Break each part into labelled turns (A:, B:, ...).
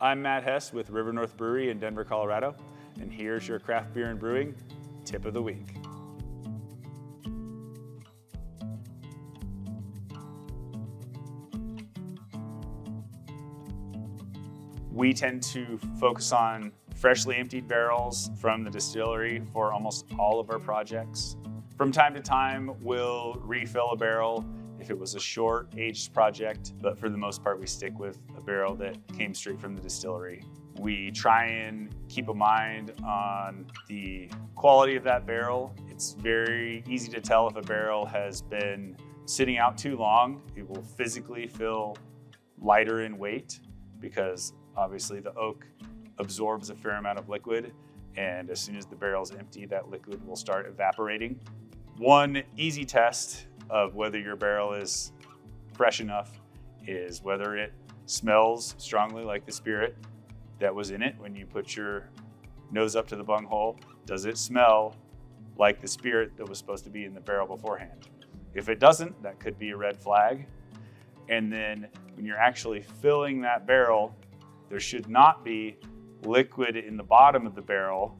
A: I'm Matt Hess with River North Brewery in Denver, Colorado, and here's your craft beer and brewing tip of the week. We tend to focus on freshly emptied barrels from the distillery for almost all of our projects. From time to time, we'll refill a barrel if it was a short aged project, but for the most part, we stick with a barrel that came straight from the distillery. We try and keep a mind on the quality of that barrel. It's very easy to tell if a barrel has been sitting out too long. It will physically feel lighter in weight because obviously the oak absorbs a fair amount of liquid, and as soon as the barrel is empty, that liquid will start evaporating. One easy test of whether your barrel is fresh enough is whether it smells strongly like the spirit that was in it when you put your nose up to the bunghole. Does it smell like the spirit that was supposed to be in the barrel beforehand? If it doesn't, that could be a red flag. And then when you're actually filling that barrel, there should not be liquid in the bottom of the barrel,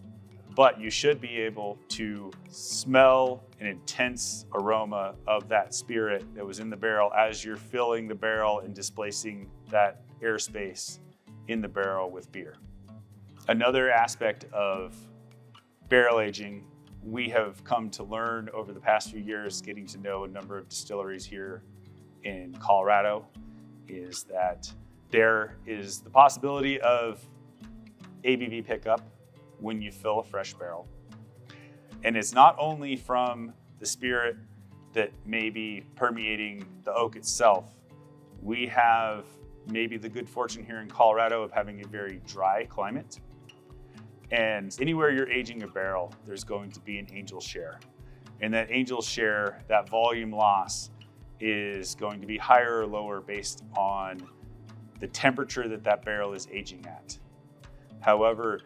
A: but you should be able to smell an intense aroma of that spirit that was in the barrel as you're filling the barrel and displacing that airspace in the barrel with beer. Another aspect of barrel aging we have come to learn over the past few years, getting to know a number of distilleries here in Colorado, is that there is the possibility of ABV pickup when you fill a fresh barrel. And it's not only from the spirit that may be permeating the oak itself. We have maybe the good fortune here in Colorado of having a very dry climate. And anywhere you're aging a barrel, there's going to be an angel share. And that angel share, that volume loss, is going to be higher or lower based on the temperature that that barrel is aging at. However,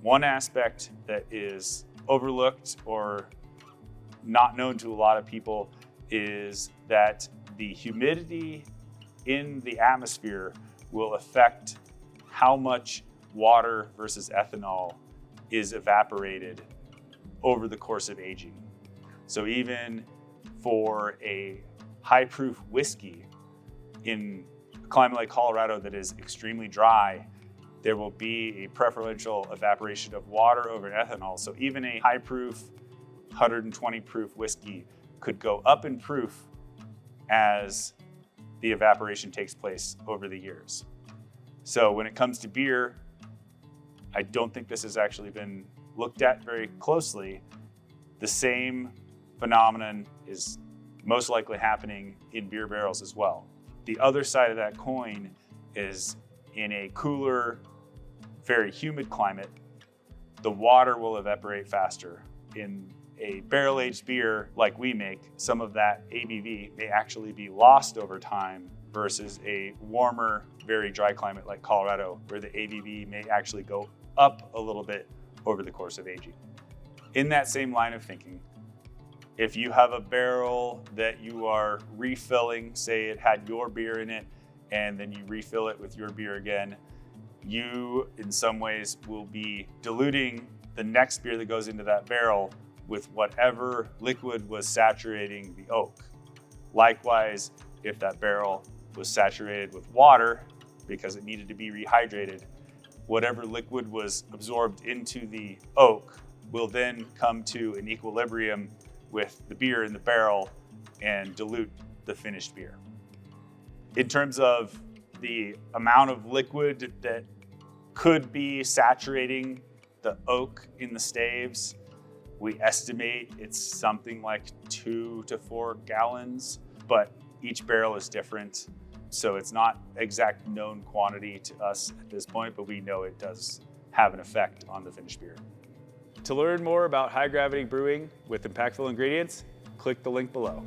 A: one aspect that is overlooked or not known to a lot of people is that the humidity in the atmosphere will affect how much water versus ethanol is evaporated over the course of aging. So even for a high-proof whiskey in a climate like Colorado that is extremely dry, there will be a preferential evaporation of water over ethanol. So even a high proof, 120 proof whiskey could go up in proof as the evaporation takes place over the years. So when it comes to beer, I don't think this has actually been looked at very closely. The same phenomenon is most likely happening in beer barrels as well. The other side of that coin is in a cooler, very humid climate, the water will evaporate faster. In a barrel-aged beer like we make, some of that ABV may actually be lost over time versus a warmer, very dry climate like Colorado, where the ABV may actually go up a little bit over the course of aging. In that same line of thinking, if you have a barrel that you are refilling, say it had your beer in it, and then you refill it with your beer again, you, in some ways, will be diluting the next beer that goes into that barrel with whatever liquid was saturating the oak. Likewise, if that barrel was saturated with water because it needed to be rehydrated, whatever liquid was absorbed into the oak will then come to an equilibrium with the beer in the barrel and dilute the finished beer. In terms of the amount of liquid that could be saturating the oak in the staves, we estimate it's something like 2 to 4 gallons, but each barrel is different. So it's not exact known quantity to us at this point, but we know it does have an effect on the finished beer. To learn more about high gravity brewing with impactful ingredients, click the link below.